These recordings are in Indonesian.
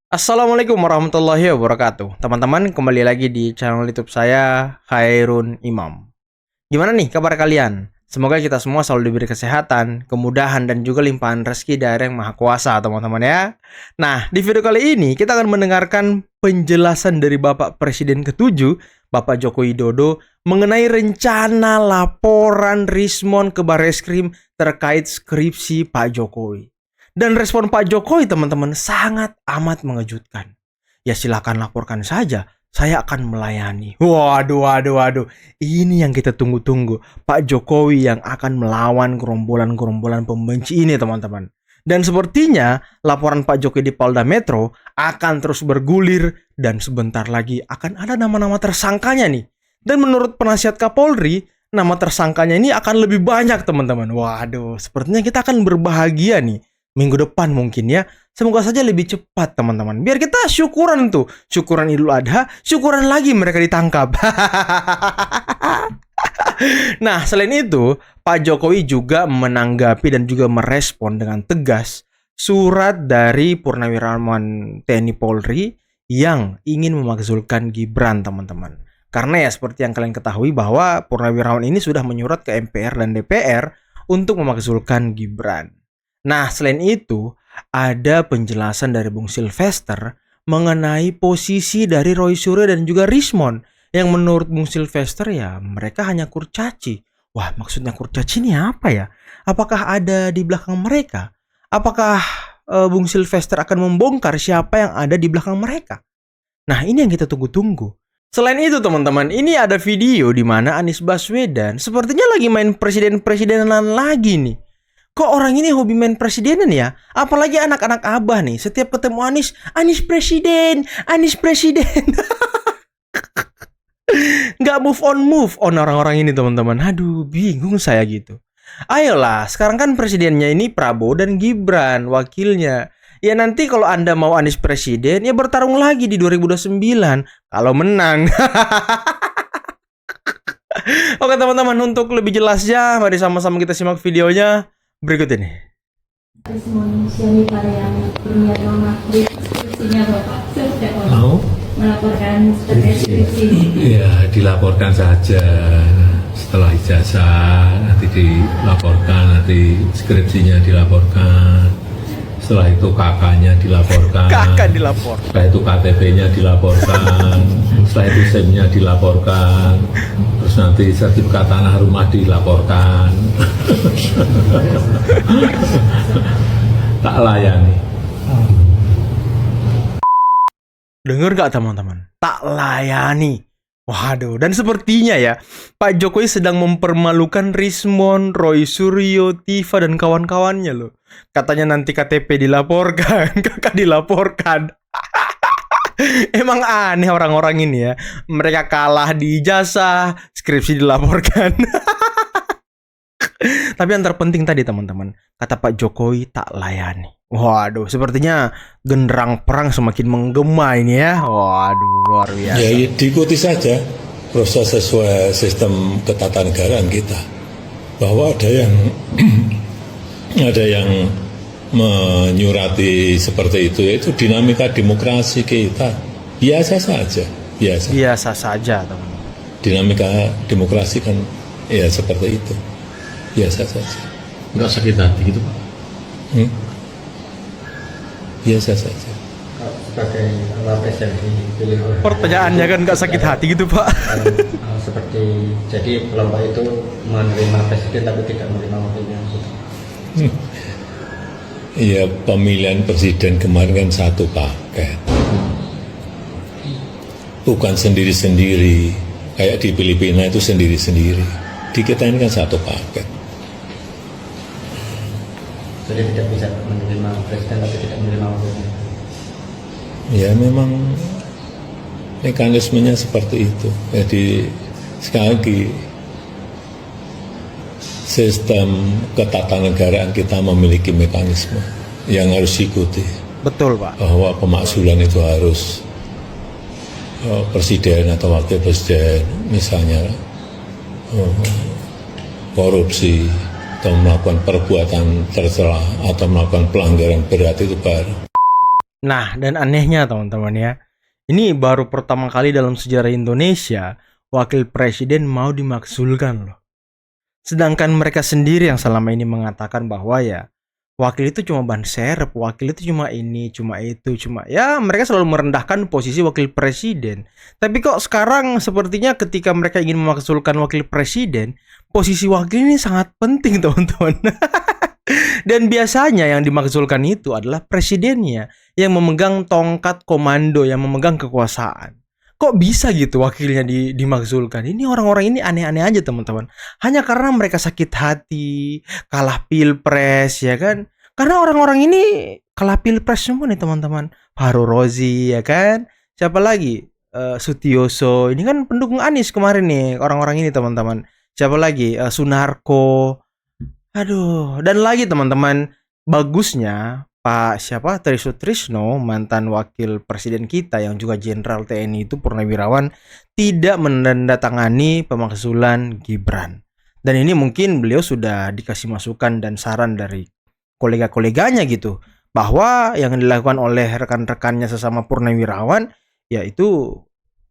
Assalamualaikum warahmatullahi wabarakatuh. Teman-teman, kembali lagi di channel YouTube saya, Khairun Imam. Gimana nih kabar kalian? Semoga kita semua selalu diberi kesehatan, kemudahan, dan juga limpahan rezeki dari Yang Maha Kuasa, teman-teman ya. Nah, di video kali ini kita akan mendengarkan penjelasan dari Bapak Presiden ke-7, Bapak Joko Widodo, mengenai rencana laporan Rismon ke Barreskrim terkait skripsi Pak Jokowi. Dan respon Pak Jokowi, teman-teman, sangat amat mengejutkan. Ya silakan laporkan saja, saya akan melayani. Waduh. Ini yang kita tunggu-tunggu. Pak Jokowi yang akan melawan gerombolan-gerombolan pembenci ini, teman-teman. Dan sepertinya laporan Pak Jokowi di Polda Metro akan terus bergulir dan sebentar lagi akan ada nama-nama tersangkanya nih. Dan menurut penasihat Kapolri, nama tersangkanya ini akan lebih banyak, teman-teman. Waduh, sepertinya kita akan berbahagia nih. Minggu depan mungkin ya. Semoga saja lebih cepat, teman-teman. Biar kita syukuran tuh. Syukuran Idul Adha, syukuran lagi mereka ditangkap. Nah, selain itu, Pak Jokowi juga menanggapi dan juga merespon dengan tegas surat dari Purnawirawan TNI Polri yang ingin memakzulkan Gibran, teman-teman. Karena ya seperti yang kalian ketahui bahwa Purnawirawan ini sudah menyurat ke MPR dan DPR untuk memakzulkan Gibran. Nah, selain itu, ada penjelasan dari Bung Sylvester mengenai posisi dari Roy Suryo dan juga Rismon. Yang menurut Bung Sylvester ya, mereka hanya kurcaci. Wah, maksudnya kurcaci ini apa ya? Apakah ada di belakang mereka? Apakah Bung Sylvester akan membongkar siapa yang ada di belakang mereka? Nah, ini yang kita tunggu-tunggu. Selain itu, teman-teman, ini ada video di mana Anies Baswedan sepertinya lagi main presiden-presidenan lagi nih. Kok orang ini hobi main presidenan ya? Apalagi anak-anak abah nih. Setiap ketemu Anies presiden, Anies presiden. Nggak move on orang-orang ini, teman-teman. Aduh, bingung saya gitu. Ayolah, sekarang kan presidennya ini Prabowo dan Gibran, wakilnya. Ya nanti kalau Anda mau Anies presiden, ya bertarung lagi di 2029. Kalau menang. Oke teman-teman, untuk lebih jelasnya, mari sama-sama kita simak videonya berikut ini. Manusia para yang berniat memahami skripsinya Bapak sudah mau melaporkan skripsi. Ya dilaporkan saja setelah ijazah nanti dilaporkan, nanti skripsinya dilaporkan, setelah itu kakaknya dilaporkan, Kakak dilapor, setelah itu KTP-nya dilaporkan, setelah itu SIM-nya dilaporkan, terus nanti sertifikat tanah rumah dilaporkan. Tak layani. Dengar gak teman-teman? Tak layani. Waduh, dan sepertinya ya, Pak Jokowi sedang mempermalukan Rismon, Roy Suryo, Tifa, dan kawan-kawannya loh. Katanya nanti KTP dilaporkan, kakak dilaporkan. Emang aneh orang-orang ini ya. Mereka kalah di ijazah, skripsi dilaporkan. Tapi yang terpenting tadi teman-teman, kata Pak Jokowi tak layani. Waduh, sepertinya genderang perang semakin menggema ini ya. Waduh, luar biasa. Ya, diikuti saja proses sesuai sistem ketatanegaraan kita. Bahwa ada yang ada yang menyurati seperti itu, yaitu dinamika demokrasi kita. Biasa saja, biasa. Biasa saja, teman. Dinamika demokrasi kan ya seperti itu. Biasa saja. Nggak sakit hati gitu Pak? Biasa saja. Sebagai wapres yang dipilih oleh Pertanyaannya kan nggak sakit hati gitu Pak. seperti jadi kelompok itu menerima presiden tapi tidak menerima wakilnya gitu. Iya, pemilihan presiden kemarin kan satu paket. Bukan sendiri-sendiri. Kayak di Filipina itu sendiri-sendiri. Di kita ini kan satu paket. Jadi tidak bisa menerima presiden tapi tidak menerima wakilnya. Ya memang mekanismenya seperti itu. Jadi sekali lagi sistem ketatanegaraan kita memiliki mekanisme yang harus diikuti. Betul Pak. Bahwa pemakzulan itu harus presiden atau wakil presiden misalnya korupsi atau melakukan perbuatan tercela atau melakukan pelanggaran berat itu baru. Nah, dan anehnya teman-teman ya, ini baru pertama kali dalam sejarah Indonesia wakil presiden mau dimakzulkan loh. Sedangkan mereka sendiri yang selama ini mengatakan bahwa ya wakil itu cuma ban serep, wakil itu cuma ini, cuma itu, cuma ya mereka selalu merendahkan posisi wakil presiden. Tapi kok sekarang sepertinya ketika mereka ingin memakzulkan wakil presiden, posisi wakil ini sangat penting teman-teman. Dan biasanya yang dimakzulkan itu adalah presidennya yang memegang tongkat komando, yang memegang kekuasaan. Kok bisa gitu wakilnya dimakzulkan? Ini orang-orang ini aneh-aneh aja teman-teman. Hanya karena mereka sakit hati, kalah pilpres ya kan? Karena orang-orang ini kalah pilpres semua nih teman-teman. Fahru Rozi ya kan? Siapa lagi? Sutioso. Ini kan pendukung Anies kemarin nih orang-orang ini teman-teman. Siapa lagi? Sunarko. Aduh, dan lagi teman-teman, bagusnya Pak siapa Tri Sutrisno, mantan wakil presiden kita yang juga jenderal TNI itu purnawirawan, tidak menandatangani pemakzulan Gibran. Dan ini mungkin beliau sudah dikasih masukan dan saran dari kolega-koleganya gitu, bahwa yang dilakukan oleh rekan-rekannya sesama purnawirawan yaitu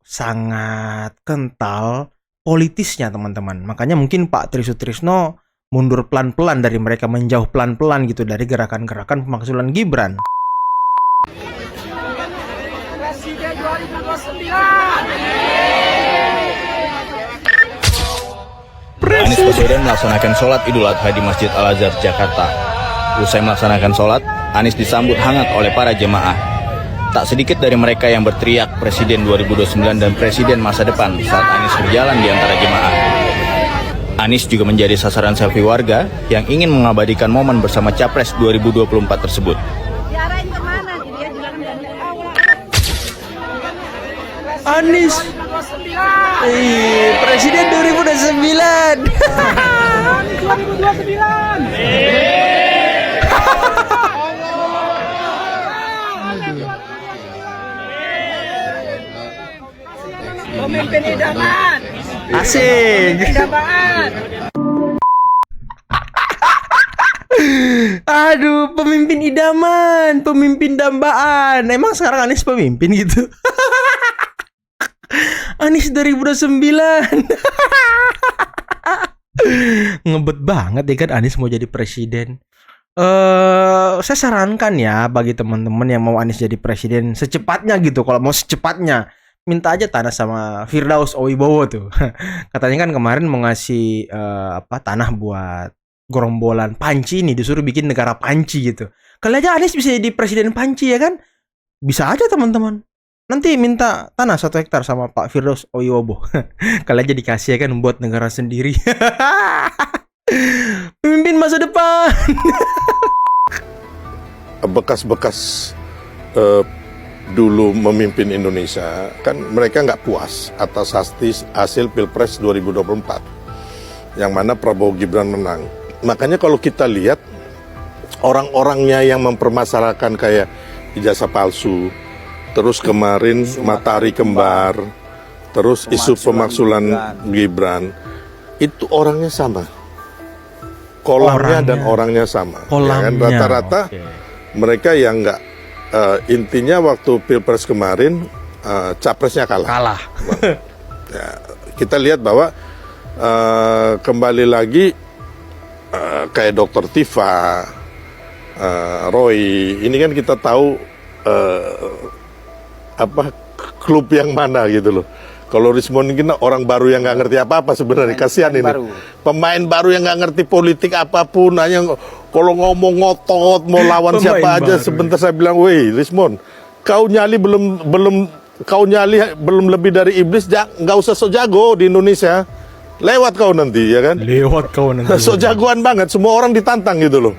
sangat kental politisnya teman-teman. Makanya mungkin Pak Tri Sutrisno mundur pelan-pelan dari mereka, menjauh pelan-pelan gitu dari gerakan-gerakan pemakzulan Gibran. Presiden 2029. Anies Baswedan melaksanakan sholat Idul Adha di Masjid Al-Azhar, Jakarta. Usai melaksanakan sholat, Anies disambut hangat oleh para jemaah. Tak sedikit dari mereka yang berteriak Presiden 2029 dan Presiden masa depan saat Anies berjalan di antara jemaah. Anies juga menjadi sasaran selfie warga yang ingin mengabadikan momen bersama Capres 2024 tersebut. Diarahin kemana? Dia juga kan dari awal. Anies Presiden 2029. Anies 2029. Pemimpin idaman. Asik. Idaman. Aduh, pemimpin idaman, pemimpin dambaan. Emang sekarang Anies pemimpin gitu? Anies 2029. Ngebet banget ya kan Anies mau jadi presiden. Saya sarankan ya bagi teman-teman yang mau Anies jadi presiden secepatnya gitu. Kalau mau secepatnya, minta aja tanah sama Firdaus Owibowo tuh. Katanya kan kemarin mau ngasih tanah buat gerombolan Panci nih, disuruh bikin negara Panci gitu. Kali aja Anies bisa jadi presiden Panci ya kan? Bisa aja teman-teman. Nanti minta tanah 1 hektar sama Pak Firdaus Owibowo. Kali aja dikasih ya kan buat negara sendiri. Pemimpin masa depan. Bekas-bekas dulu memimpin Indonesia, kan mereka nggak puas atas hasil Pilpres 2024 yang mana Prabowo Gibran menang. Makanya kalau kita lihat orang-orangnya yang mempermasalahkan kayak ijazah palsu, terus kemarin matahari kembar, terus isu pemakzulan Gibran, itu orangnya sama, kolamnya dan orangnya sama. Ya kan? Rata-rata mereka yang nggak intinya waktu Pilpres kemarin capresnya kalah. Ya, kita lihat bahwa kembali lagi kayak Dr. Tifa, Roy, ini kan kita tahu klub yang mana gitu loh. Kalau Rismon ini orang baru yang nggak ngerti apa-apa sebenarnya, kasihan ini. Pemain baru yang nggak ngerti politik apapun, hanya kalau ngomong ngotot mau lawan siapa aja. Sebentar saya bilang, weh Rismon, kau nyali belum lebih dari iblis, nggak usah sok jago di Indonesia. Lewat kau nanti ya kan? Lewat kau nanti. Sok jagoan banget, semua orang ditantang gitu loh.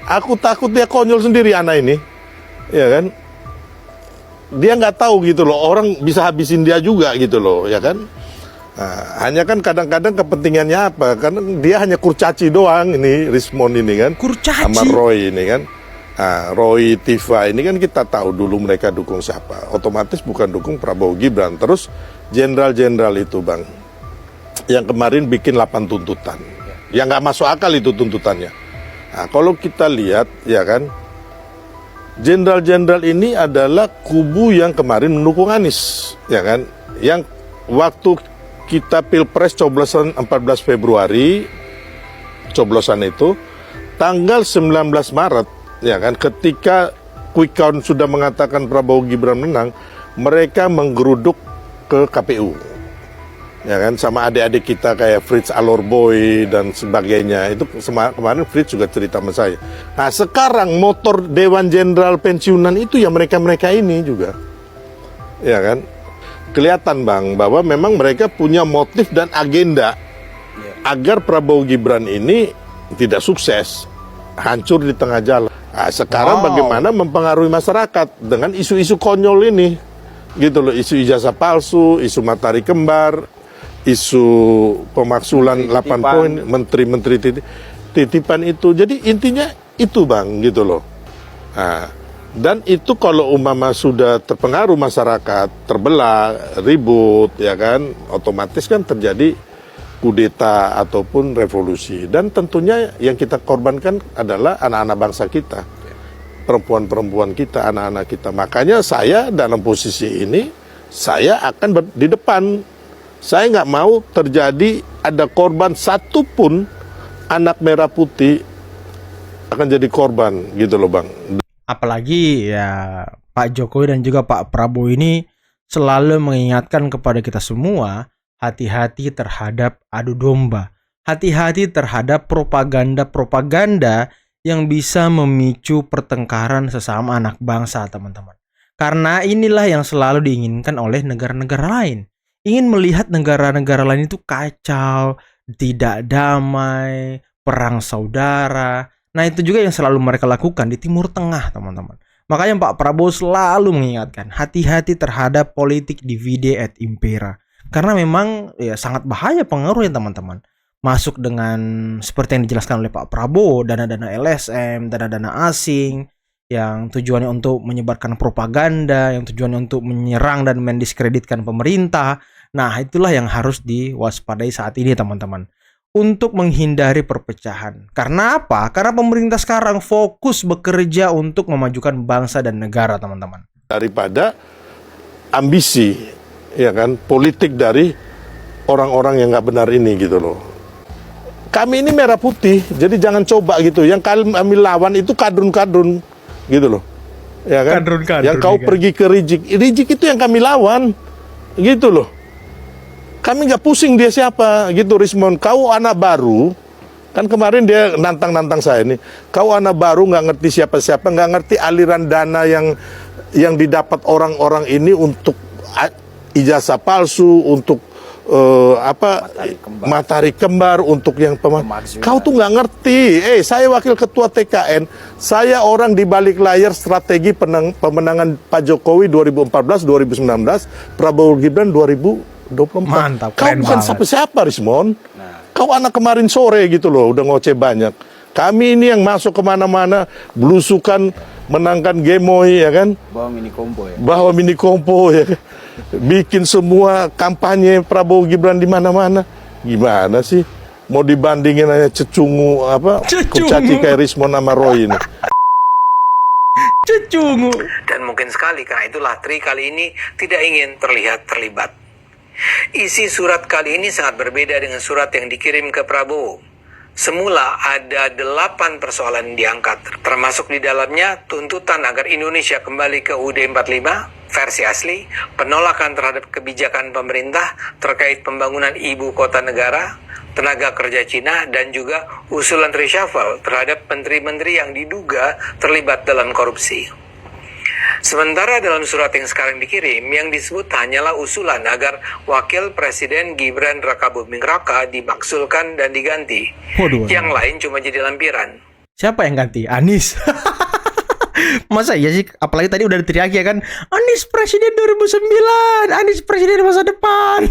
Aku takut dia konyol sendiri anak ini, ya kan? Dia nggak tahu gitu loh, orang bisa habisin dia juga gitu loh, ya kan? Nah, hanya kan kadang-kadang kepentingannya apa? Karena dia hanya kurcaci doang ini, Rismon ini kan, kurcaci sama Roy ini kan. Nah, Roy, Tifa ini kan kita tahu dulu mereka dukung siapa, otomatis bukan dukung Prabowo Gibran. Terus jenderal-jenderal itu bang, yang kemarin bikin 8 tuntutan, yang nggak masuk akal itu tuntutannya. Nah, kalau kita lihat ya kan, jenderal-jenderal ini adalah kubu yang kemarin mendukung Anies, ya kan? Yang waktu kita Pilpres coblosan 14 Februari, coblosan itu tanggal 19 Maret, ya kan? Ketika quick count sudah mengatakan Prabowo Gibran menang, mereka menggeruduk ke KPU. Ya kan, sama adik-adik kita kayak Fritz Alorboy dan sebagainya. Itu kemarin Fritz juga cerita sama saya. Nah, sekarang motor Dewan Jenderal pensiunan itu ya mereka-mereka ini juga. Ya kan? Kelihatan Bang bahwa memang mereka punya motif dan agenda agar Prabowo Gibran ini tidak sukses, hancur di tengah jalan. Nah, sekarang bagaimana mempengaruhi masyarakat dengan isu-isu konyol ini. Gitu loh, isu ijazah palsu, isu matahari kembar, isu pemaksulan 8 poin, menteri-menteri titipan itu. Jadi intinya itu Bang, gitu loh. Nah, dan itu kalau umpama sudah terpengaruh masyarakat, terbelah, ribut, ya kan, otomatis kan terjadi kudeta ataupun revolusi. Dan tentunya yang kita korbankan adalah anak-anak bangsa kita, perempuan-perempuan kita, anak-anak kita. Makanya saya dalam posisi ini, saya akan di depan. Saya nggak mau terjadi ada korban satupun anak merah putih akan jadi korban gitu loh Bang. Apalagi ya Pak Jokowi dan juga Pak Prabowo ini selalu mengingatkan kepada kita semua, hati-hati terhadap adu domba. Hati-hati terhadap propaganda-propaganda yang bisa memicu pertengkaran sesama anak bangsa, teman-teman. Karena inilah yang selalu diinginkan oleh negara-negara lain. Ingin melihat negara-negara lain itu kacau, tidak damai, perang saudara. Nah, itu juga yang selalu mereka lakukan di Timur Tengah, teman-teman. Makanya Pak Prabowo selalu mengingatkan, hati-hati terhadap politik divide et impera. Karena memang ya sangat bahaya pengaruhnya, teman-teman. Masuk dengan seperti yang dijelaskan oleh Pak Prabowo, dana-dana LSM, dana-dana asing, yang tujuannya untuk menyebarkan propaganda, yang tujuannya untuk menyerang dan mendiskreditkan pemerintah. Nah, itulah yang harus diwaspadai saat ini, teman-teman. Untuk menghindari perpecahan. Karena apa? Karena pemerintah sekarang fokus bekerja untuk memajukan bangsa dan negara, teman-teman. Daripada ambisi, ya kan, politik dari orang-orang yang nggak benar ini gitu loh. Kami ini merah putih, jadi jangan coba gitu. Yang kami lawan itu kadrun-kadrun, gitu loh. Ya kan? Kadrun-kadrun, yang kau ya kan? pergi ke Rijik, Rijik itu yang kami lawan, gitu loh. Kami nggak pusing dia siapa, gitu Rismon. Kau anak baru, kan kemarin dia nantang-nantang saya ini. Kau anak baru nggak ngerti siapa-siapa, nggak ngerti aliran dana yang didapat orang-orang ini untuk ijazah palsu, untuk matahari kembar, untuk yang kau tuh nggak ngerti. Saya wakil ketua TKN, saya orang di balik layar strategi pemenangan Pak Jokowi 2014-2019, Prabowo Gibran 2024. Mantap, Kau bukan siapa-siapa Rismon. Kau anak kemarin sore gitu loh, udah ngoceh banyak. Kami ini yang masuk kemana-mana, belusukan, menangkan gemoy, ya kan? Bawa mini kompo ya. Bikin semua kampanye Prabowo Gibran di mana-mana. Gimana sih? Mau dibandingin aja cecungu kurcaci kayak Rismon sama Roy ini. Cecungu. Dan mungkin sekali karena itulah Tri kali ini tidak ingin terlihat terlibat. Isi surat kali ini sangat berbeda dengan surat yang dikirim ke Prabowo. Semula ada 8 persoalan yang diangkat, termasuk di dalamnya tuntutan agar Indonesia kembali ke UUD 45 versi asli, penolakan terhadap kebijakan pemerintah terkait pembangunan ibu kota negara, tenaga kerja Cina, dan juga usulan reshuffle terhadap menteri-menteri yang diduga terlibat dalam korupsi. Sementara dalam surat yang sekarang dikirim, yang disebut hanyalah usulan agar Wakil Presiden Gibran Rakabuming Raka dimaksulkan dan diganti. Waduh. Yang lain cuma jadi lampiran. Siapa yang ganti? Anies. Masa iya sih? Apalagi tadi udah diteriak ya kan, Anies Presiden 2009, Anies Presiden masa depan.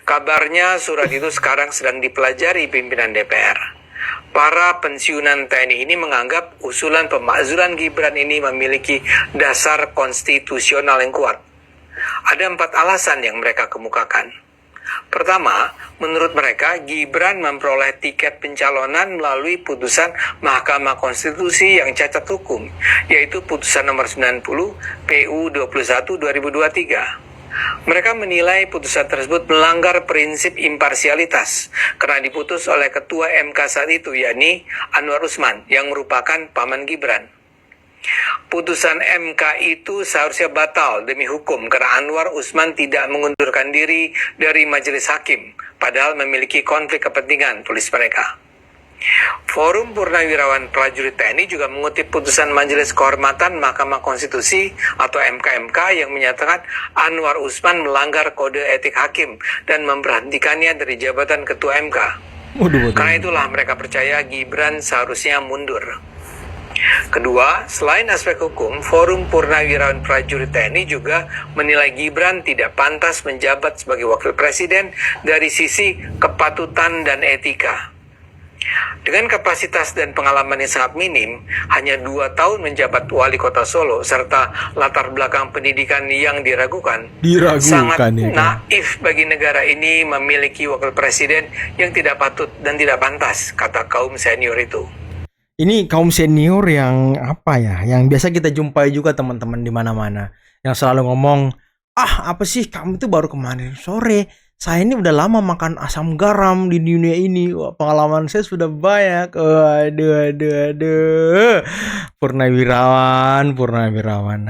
Kabarnya surat itu sekarang sedang dipelajari pimpinan DPR. Para pensiunan TNI ini menganggap usulan pemakzulan Gibran ini memiliki dasar konstitusional yang kuat. Ada 4 alasan yang mereka kemukakan. Pertama, menurut mereka Gibran memperoleh tiket pencalonan melalui putusan Mahkamah Konstitusi yang cacat hukum, yaitu putusan nomor 90 PU 21 2023. Mereka menilai putusan tersebut melanggar prinsip imparsialitas karena diputus oleh Ketua MK saat itu, yakni Anwar Usman, yang merupakan paman Gibran. Putusan MK itu seharusnya batal demi hukum karena Anwar Usman tidak mengundurkan diri dari majelis hakim, padahal memiliki konflik kepentingan, tulis mereka. Forum Purnawirawan Prajurit TNI juga mengutip putusan Majelis Kehormatan Mahkamah Konstitusi atau MKMK yang menyatakan Anwar Usman melanggar kode etik hakim dan memberhentikannya dari jabatan Ketua MK. Karena itulah mereka percaya Gibran seharusnya mundur. Kedua, selain aspek hukum, Forum Purnawirawan Prajurit TNI juga menilai Gibran tidak pantas menjabat sebagai wakil presiden dari sisi kepatutan dan etika. Dengan kapasitas dan pengalaman yang sangat minim, hanya 2 tahun menjabat wali kota Solo, serta latar belakang pendidikan yang diragukan sangat ya, naif bagi negara ini memiliki wakil presiden yang tidak patut dan tidak pantas, kata kaum senior itu. Ini kaum senior yang apa ya, yang biasa kita jumpai juga teman-teman di mana-mana, yang selalu ngomong, apa sih kamu itu baru kemarin sore, saya ini udah lama makan asam garam di dunia ini. Wah, pengalaman saya sudah banyak. Aduh. Purnawirawan.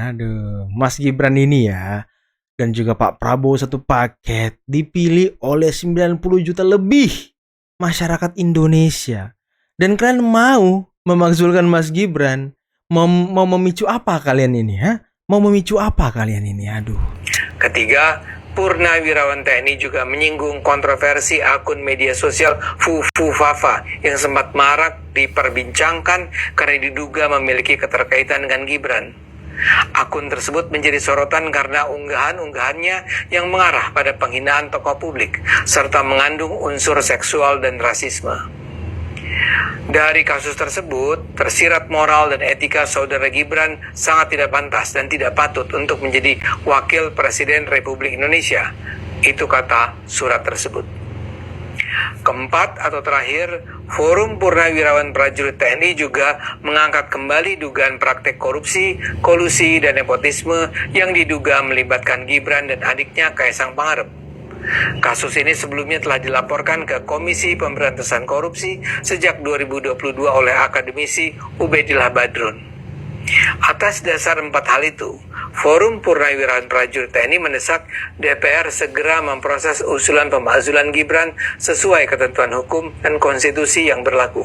Aduh, Mas Gibran ini ya, dan juga Pak Prabowo satu paket, dipilih oleh 90 juta lebih masyarakat Indonesia. Dan kalian mau memakzulkan Mas Gibran? Mau memicu apa kalian ini? Mau memicu apa kalian ini? Aduh. Ketiga, Purnawirawan TNI juga menyinggung kontroversi akun media sosial Fufafa yang sempat marak diperbincangkan karena diduga memiliki keterkaitan dengan Gibran. Akun tersebut menjadi sorotan karena unggahan-unggahannya yang mengarah pada penghinaan tokoh publik serta mengandung unsur seksual dan rasisme. Dari kasus tersebut, tersirat moral dan etika saudara Gibran sangat tidak pantas dan tidak patut untuk menjadi wakil presiden Republik Indonesia. Itu kata surat tersebut. Keempat atau terakhir, Forum Purnawirawan Prajurit TNI juga mengangkat kembali dugaan praktek korupsi, kolusi, dan nepotisme yang diduga melibatkan Gibran dan adiknya Kaisang Pangarep. Kasus ini sebelumnya telah dilaporkan ke Komisi Pemberantasan Korupsi sejak 2022 oleh akademisi Ubedillah Badrun. Atas dasar 4 hal itu, Forum Purnawirawan Prajurit TNI mendesak DPR segera memproses usulan pemakzulan Gibran sesuai ketentuan hukum dan konstitusi yang berlaku.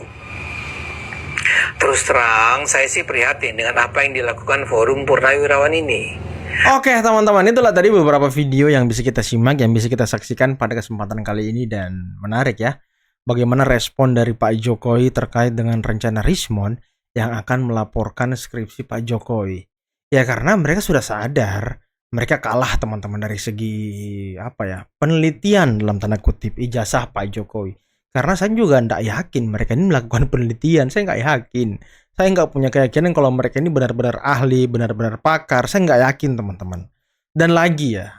Terus terang, saya sih prihatin dengan apa yang dilakukan Forum Purnawirawan ini. Oke teman-teman, itulah tadi beberapa video yang bisa kita simak, yang bisa kita saksikan pada kesempatan kali ini. Dan menarik ya, bagaimana respon dari Pak Jokowi terkait dengan rencana Rismond yang akan melaporkan skripsi Pak Jokowi. Ya karena mereka sudah sadar, mereka kalah teman-teman dari segi penelitian dalam tanda kutip ijazah Pak Jokowi. Karena saya juga tidak yakin mereka ini melakukan penelitian, saya nggak yakin. Saya nggak punya keyakinan kalau mereka ini benar-benar ahli, benar-benar pakar. Saya nggak yakin teman-teman. Dan lagi ya,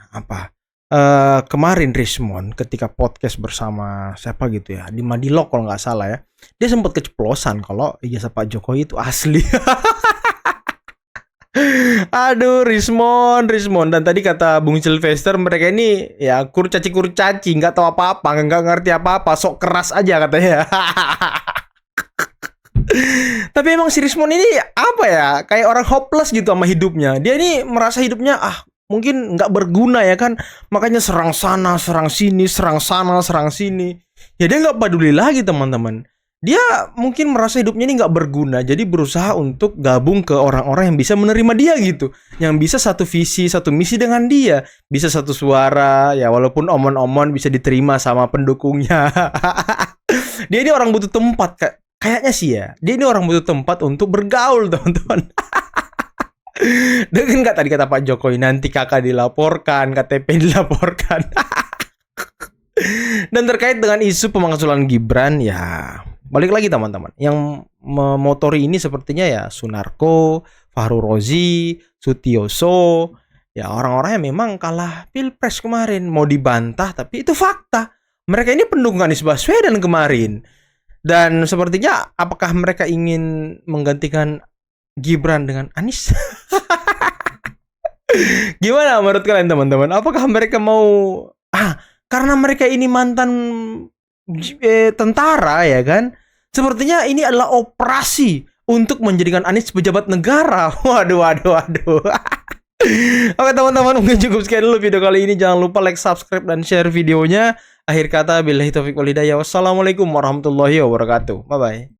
kemarin Rismond ketika podcast bersama siapa gitu ya, di Madilog kalau nggak salah ya, dia sempat keceplosan kalau ijazah Pak Jokowi itu asli. Aduh, Rismond. Dan tadi kata Bung Sylvester, mereka ini ya kurcaci, nggak tahu apa-apa, nggak ngerti apa-apa, sok keras aja katanya. Tapi emang si Rismond ini kayak orang hopeless gitu sama hidupnya. Dia ini merasa hidupnya mungkin nggak berguna ya kan, makanya serang sana, serang sini, serang sana, serang sini. Ya dia nggak peduli lagi teman-teman. Dia mungkin merasa hidupnya ini nggak berguna, jadi berusaha untuk gabung ke orang-orang yang bisa menerima dia gitu, yang bisa satu visi, satu misi dengan dia, bisa satu suara, ya walaupun omon-omon bisa diterima sama pendukungnya. Dia ini orang butuh tempat, kayaknya sih ya, dia ini orang butuh tempat untuk bergaul teman-teman. Dengan tadi kata Pak Jokowi, nanti kakak dilaporkan, KTP dilaporkan. Dan terkait dengan isu pemakzulan Gibran, ya balik lagi teman-teman, yang memotori ini sepertinya ya Sunarko, Fahru Rozi, Sutioso, Ya orang-orangnya memang kalah pilpres kemarin. Mau dibantah tapi itu fakta. Mereka ini pendukung Anies Baswedan kemarin. Dan sepertinya apakah mereka ingin menggantikan Gibran dengan Anies? Gimana menurut kalian teman-teman? Apakah mereka mau karena mereka ini mantan tentara ya kan? Sepertinya ini adalah operasi untuk menjadikan Anies pejabat negara. Waduh. Oke teman-teman, mungkin cukup sekian dulu video kali ini. Jangan lupa like, subscribe, dan share videonya. Akhir kata, billahi taufiq wal hidayah. Wassalamualaikum warahmatullahi wabarakatuh. Bye-bye.